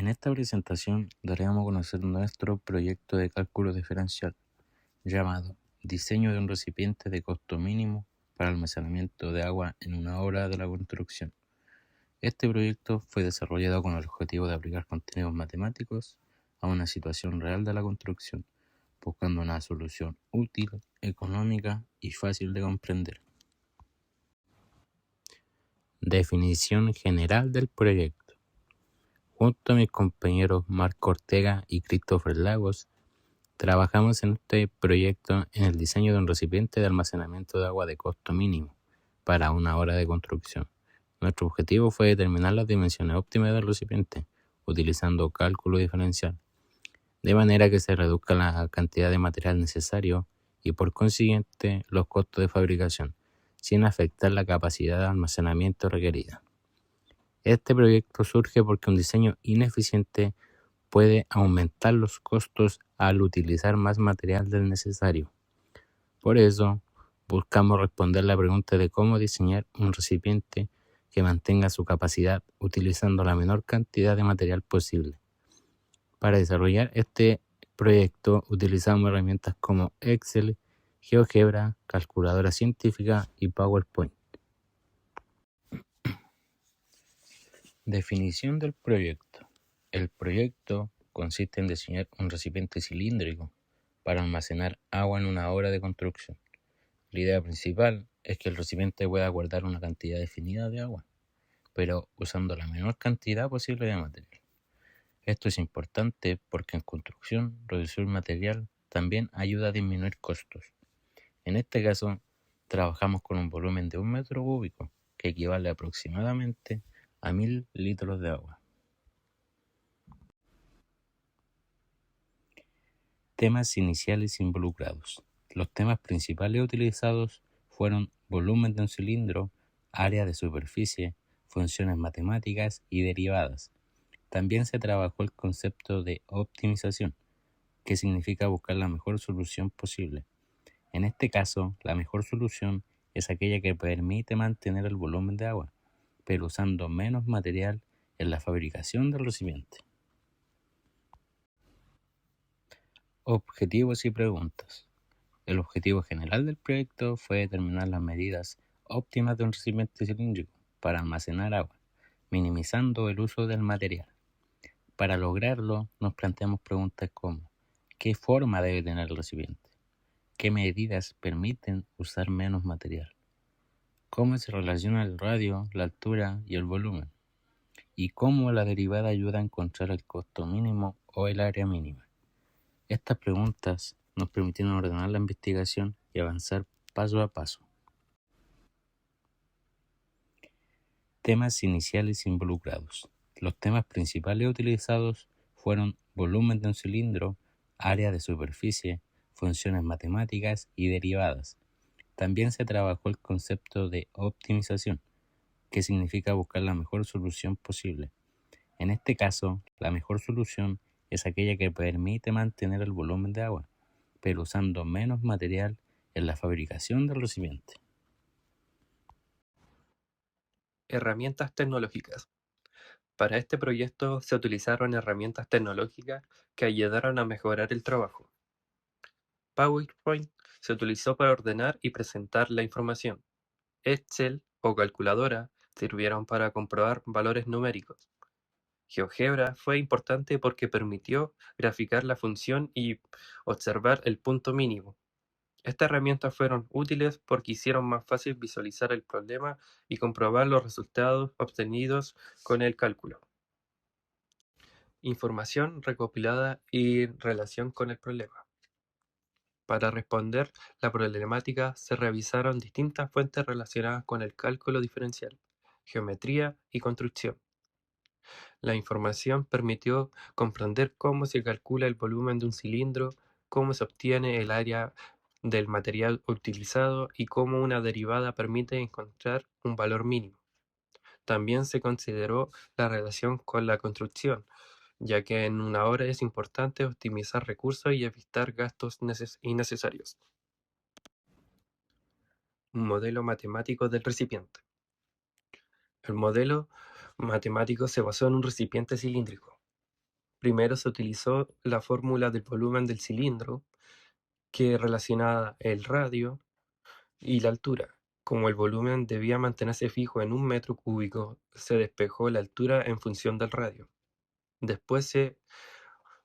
En esta presentación daremos a conocer nuestro proyecto de cálculo diferencial llamado Diseño de un recipiente de costo mínimo para almacenamiento de agua en una obra de la construcción. Este proyecto fue desarrollado con el objetivo de aplicar contenidos matemáticos a una situación real de la construcción, buscando una solución útil, económica y fácil de comprender. Definición general del proyecto. Junto a mis compañeros Marco Ortega y Christopher Lagos, trabajamos en este proyecto en el diseño de un recipiente de almacenamiento de agua de costo mínimo para una obra de construcción. Nuestro objetivo fue determinar las dimensiones óptimas del recipiente utilizando cálculo diferencial, de manera que se reduzca la cantidad de material necesario y por consiguiente los costos de fabricación, sin afectar la capacidad de almacenamiento requerida. Este proyecto surge porque un diseño ineficiente puede aumentar los costos al utilizar más material del necesario. Por eso, buscamos responder la pregunta de cómo diseñar un recipiente que mantenga su capacidad utilizando la menor cantidad de material posible. Para desarrollar este proyecto utilizamos herramientas como Excel, GeoGebra, calculadora científica y PowerPoint. Definición del proyecto. El proyecto consiste en diseñar un recipiente cilíndrico para almacenar agua en una obra de construcción. La idea principal es que el recipiente pueda guardar una cantidad definida de agua, pero usando la menor cantidad posible de material. Esto es importante porque en construcción reducir material también ayuda a disminuir costos. En este caso, trabajamos con un volumen de 1 metro cúbico, que equivale aproximadamente a 1000 litros de agua. Temas iniciales involucrados. Los temas principales utilizados fueron volumen de un cilindro, área de superficie, funciones matemáticas y derivadas. También se trabajó el concepto de optimización, que significa buscar la mejor solución posible. En este caso, la mejor solución es aquella que permite mantener el volumen de agua, pero usando menos material en la fabricación del recipiente. Objetivos y preguntas. El objetivo general del proyecto fue determinar las medidas óptimas de un recipiente cilíndrico para almacenar agua, minimizando el uso del material. Para lograrlo, nos planteamos preguntas como: ¿qué forma debe tener el recipiente? ¿Qué medidas permiten usar menos material? ¿Cómo se relaciona el radio, la altura y el volumen? ¿Y cómo la derivada ayuda a encontrar el costo mínimo o el área mínima? Estas preguntas nos permitieron ordenar la investigación y avanzar paso a paso. Temas iniciales involucrados. Los temas principales utilizados fueron volumen de un cilindro, área de superficie, funciones matemáticas y derivadas. También se trabajó el concepto de optimización, que significa buscar la mejor solución posible. En este caso, la mejor solución es aquella que permite mantener el volumen de agua, pero usando menos material en la fabricación del recipiente. Herramientas tecnológicas. Para este proyecto se utilizaron herramientas tecnológicas que ayudaron a mejorar el trabajo. PowerPoint se utilizó para ordenar y presentar la información. Excel o calculadora sirvieron para comprobar valores numéricos. GeoGebra fue importante porque permitió graficar la función y observar el punto mínimo. Estas herramientas fueron útiles porque hicieron más fácil visualizar el problema y comprobar los resultados obtenidos con el cálculo. Información recopilada y relación con el problema. Para responder la problemática se revisaron distintas fuentes relacionadas con el cálculo diferencial, geometría y construcción. La información permitió comprender cómo se calcula el volumen de un cilindro, cómo se obtiene el área del material utilizado y cómo una derivada permite encontrar un valor mínimo. También se consideró la relación con la construcción, ya que en una obra es importante optimizar recursos y evitar gastos innecesarios. Un modelo matemático del recipiente. El modelo matemático se basó en un recipiente cilíndrico. Primero se utilizó la fórmula del volumen del cilindro, que relacionaba el radio y la altura. Como el volumen debía mantenerse fijo en 1 metro cúbico, se despejó la altura en función del radio. Después se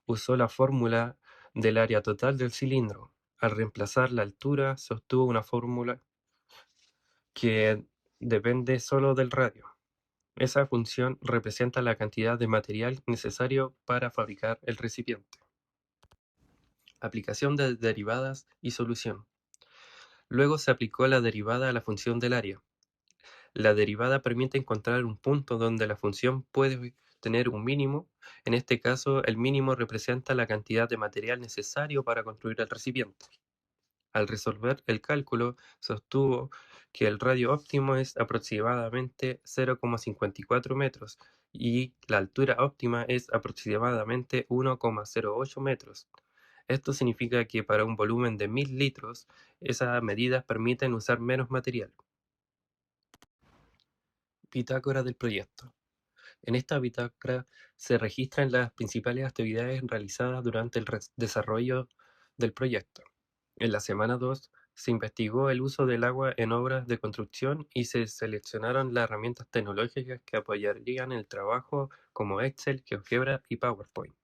usó la fórmula del área total del cilindro. Al reemplazar la altura, se obtuvo una fórmula que depende solo del radio. Esa función representa la cantidad de material necesario para fabricar el recipiente. Aplicación de derivadas y solución. Luego se aplicó la derivada a la función del área. La derivada permite encontrar un punto donde la función puede tener un mínimo. En este caso, el mínimo representa la cantidad de material necesario para construir el recipiente. Al resolver el cálculo, se obtuvo que el radio óptimo es aproximadamente 0,54 metros y la altura óptima es aproximadamente 1,08 metros. Esto significa que para un volumen de 1000 litros, esas medidas permiten usar menos material. Bitácora del proyecto. En esta bitácora se registran las principales actividades realizadas durante el desarrollo del proyecto. En la semana 2 se investigó el uso del agua en obras de construcción y se seleccionaron las herramientas tecnológicas que apoyarían el trabajo como Excel, GeoGebra y PowerPoint.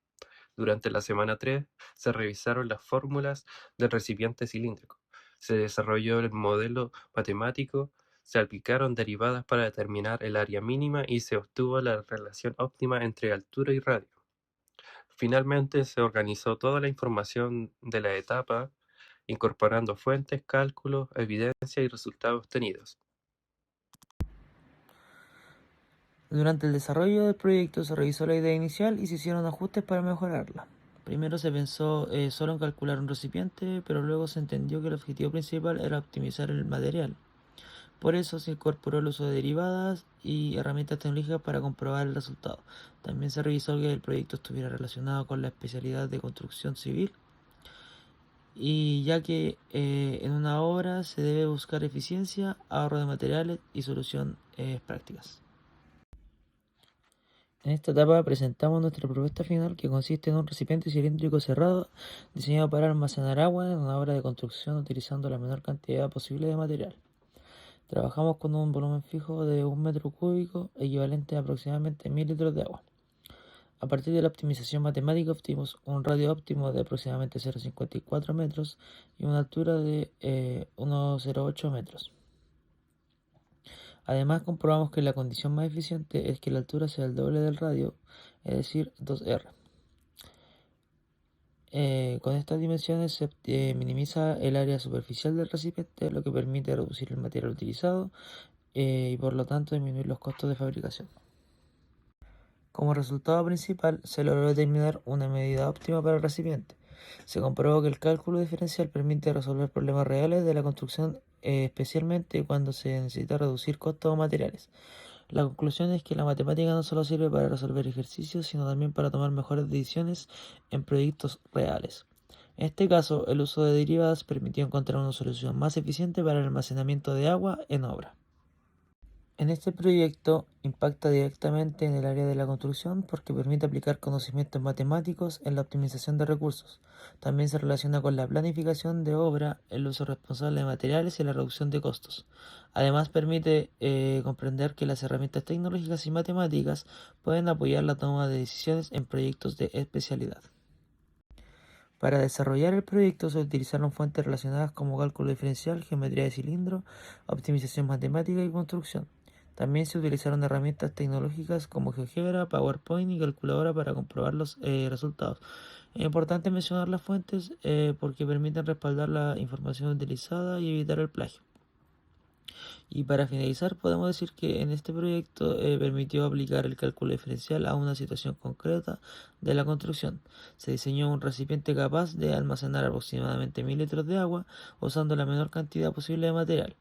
Durante la semana 3 se revisaron las fórmulas del recipiente cilíndrico, se desarrolló el modelo matemático, se aplicaron derivadas para determinar el área mínima y se obtuvo la relación óptima entre altura y radio. Finalmente se organizó toda la información de la etapa, incorporando fuentes, cálculos, evidencia y resultados obtenidos. Durante el desarrollo del proyecto se revisó la idea inicial y se hicieron ajustes para mejorarla. Primero se pensó solo en calcular un recipiente, pero luego se entendió que el objetivo principal era optimizar el material. Por eso se incorporó el uso de derivadas y herramientas tecnológicas para comprobar el resultado. También se revisó que el proyecto estuviera relacionado con la especialidad de construcción civil, y ya que en una obra se debe buscar eficiencia, ahorro de materiales y soluciones prácticas. En esta etapa presentamos nuestra propuesta final, que consiste en un recipiente cilíndrico cerrado diseñado para almacenar agua en una obra de construcción utilizando la menor cantidad posible de material. Trabajamos con un volumen fijo de 1 metro cúbico, equivalente a aproximadamente 1000 litros de agua. A partir de la optimización matemática obtuvimos un radio óptimo de aproximadamente 0,54 metros y una altura de 1,08 metros. Además, comprobamos que la condición más eficiente es que la altura sea el doble del radio, es decir, 2R. Con estas dimensiones se minimiza el área superficial del recipiente, lo que permite reducir el material utilizado y por lo tanto disminuir los costos de fabricación. Como resultado principal, se logró determinar una medida óptima para el recipiente. Se comprobó que el cálculo diferencial permite resolver problemas reales de la construcción, especialmente cuando se necesita reducir costos o materiales. La conclusión es que la matemática no solo sirve para resolver ejercicios, sino también para tomar mejores decisiones en proyectos reales. En este caso, el uso de derivadas permitió encontrar una solución más eficiente para el almacenamiento de agua en obra. En este proyecto impacta directamente en el área de la construcción porque permite aplicar conocimientos matemáticos en la optimización de recursos. También se relaciona con la planificación de obra, el uso responsable de materiales y la reducción de costos. Además permite comprender que las herramientas tecnológicas y matemáticas pueden apoyar la toma de decisiones en proyectos de especialidad. Para desarrollar el proyecto se utilizaron fuentes relacionadas como cálculo diferencial, geometría de cilindro, optimización matemática y construcción. También se utilizaron herramientas tecnológicas como GeoGebra, PowerPoint y calculadora para comprobar los resultados. Es importante mencionar las fuentes porque permiten respaldar la información utilizada y evitar el plagio. Y para finalizar, podemos decir que en este proyecto permitió aplicar el cálculo diferencial a una situación concreta de la construcción. Se diseñó un recipiente capaz de almacenar aproximadamente 1000 litros de agua usando la menor cantidad posible de material.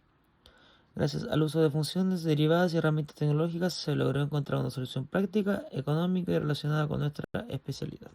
Gracias al uso de funciones derivadas y herramientas tecnológicas se logró encontrar una solución práctica, económica y relacionada con nuestra especialidad.